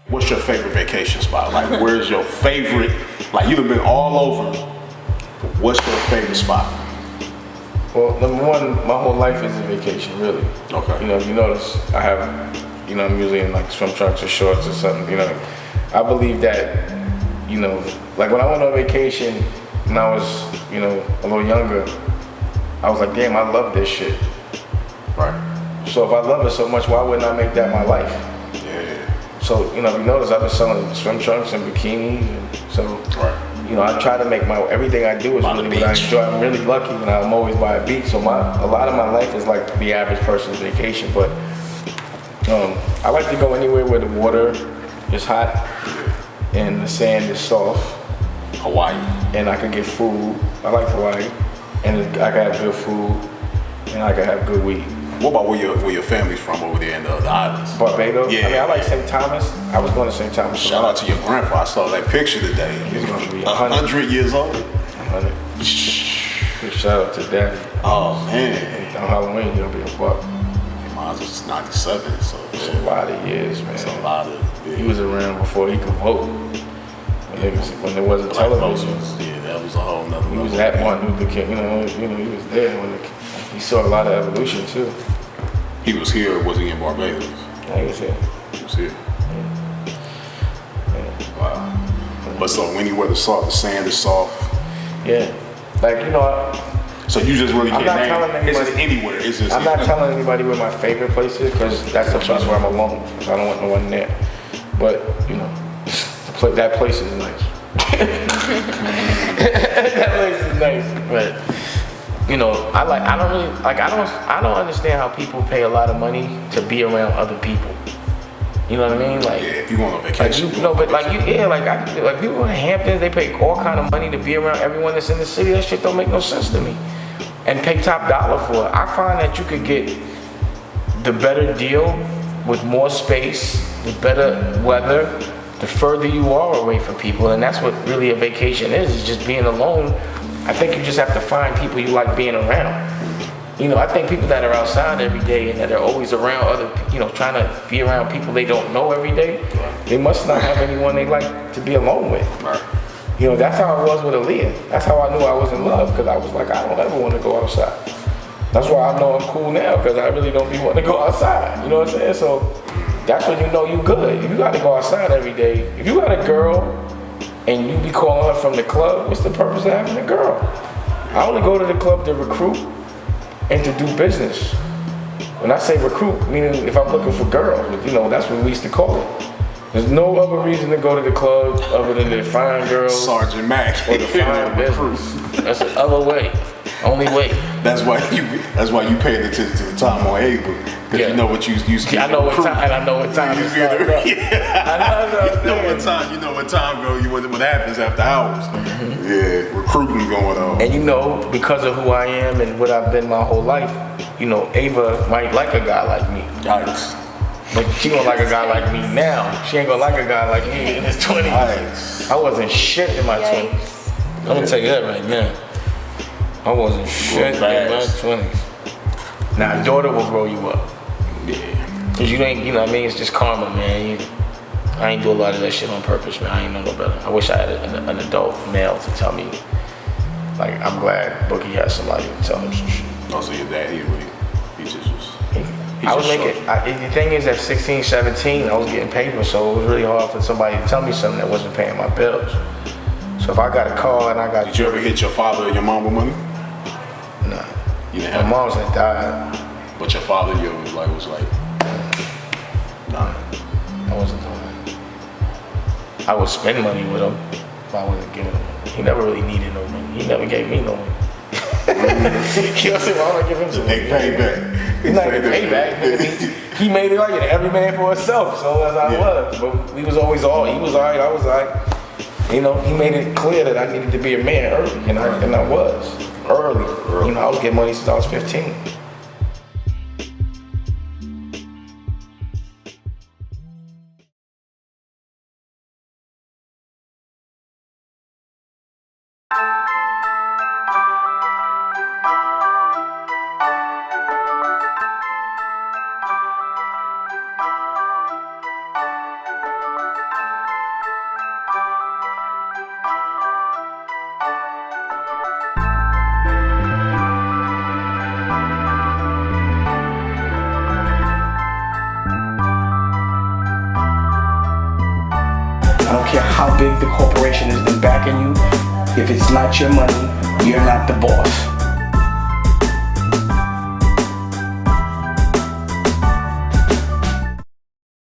What's your favorite vacation spot? Like, where's your favorite? Like, you've been all over. What's your favorite spot? Well, number one, my whole life is a vacation, really. Okay. You know, if you notice, I have, I'm usually in like swim trunks or shorts or something. I believe that, like when I went on vacation when I was, a little younger, I was like, damn, I love this shit. Right. So if I love it so much, why wouldn't I make that my life? Yeah. So, if you notice, I've been selling swim trunks and bikinis, and so, right. I try to make everything I do is really what I enjoy. I'm really lucky when I'm always by a beach, so a lot of my life is like the average person's vacation, but I like to go anywhere where the water is hot and the sand is soft. Hawaii. And I can get food. I like Hawaii. And I can have good food and I can have good weed. What about where your family's from over there in the islands? Barbados? Yeah. I mean, I like St. Thomas. I was going to St. Thomas. Shout out to your grandpa. I saw that picture today. He's going to be 100 years old. 100. Big shout out to Daddy. Oh, man. On Halloween, he'll be a buck. Mine's just 97, so it's a lot of years, man. It's a lot of. Yeah. He was around before he could vote. When there wasn't television. Yeah, that was a whole nother. He was at Martin Luther King. He was there when he saw a lot of evolution too. He was here, or was he in Barbados? Yeah, he was here. He was here. Yeah. Wow. But so when you wear the sand is soft. Yeah. Like, so you just really can't I'm not telling anybody. It's just anywhere. It's just I'm not telling anybody where my favorite place is because that's the place where I'm alone. So I don't want no one there. But, that place is nice. That place is nice. But I don't understand how people pay a lot of money to be around other people. You know what I mean? Like, yeah, if you go on vacation. Like people in the Hamptons, they pay all kind of money to be around everyone that's in the city. That shit don't make no sense to me. And pay top dollar for it. I find that you could get the better deal with more space, the better weather, the further you are away from people. And that's what really a vacation is just being alone. I think you just have to find people you like being around. I think people that are outside every day and that are always around other, trying to be around people they don't know every day, they must not have anyone they like to be alone with. Right. That's how I was with Aaliyah. That's how I knew I was in love, because I was like, I don't ever want to go outside. That's why I know I'm cool now, because I really don't be wanting to go outside. You know what I'm saying? So that's when you know you good. If you got to go outside every day, if you got a girl and you be calling her from the club, what's the purpose of having a girl? I only go to the club to recruit and to do business. When I say recruit, meaning if I'm looking for girls, that's what we used to call it. There's no other reason to go to the club other than to find girls. Sergeant Mac. Or to find business. That's the other way. Only way. That's why you pay attention to the time on Ava. Because you know what you I know what time, and I know what time it's yeah. I You know what time go. What happens after hours. Mm-hmm. Yeah, recruiting going on. And because of who I am and what I've been my whole life, Ava might like a guy like me. Yikes. But she gonna like a guy like me now. She ain't gonna like a guy like me in his 20s. Yikes. I wasn't shit in my 20s. I'm gonna tell you that right now. I wasn't shit in my 20s. Now, a daughter will grow you up. Yeah. Cause you ain't, it's just karma, man. I ain't do a lot of that shit on purpose, man. I ain't know no better. I wish I had an adult male to tell me, like, I'm glad Boogie has somebody to tell him some shit. Oh, so your dad, he just was... I was making, the thing is, at 16, 17, I was getting paper, so it was really hard for somebody to tell me something that wasn't paying my bills. So if I got a call and I got... Did you ever hit your father or your mom with money? Nah. You didn't My mom's had died. But your father, was like... Nah. I wasn't doing that. I would spend money with him, but I wasn't giving him money. He never really needed no money. He never gave me no money. You know what I'm saying? Why would I give him some money? They payback. He's not gonna pay back. He made it like it. Every man for himself. So that's how it was. But we was always all. He was alright. I was alright. He made it clear that I needed to be a man early, and I was early. I was getting money since I was 15. the corporation has been backing you. If it's not your money, you're not the boss.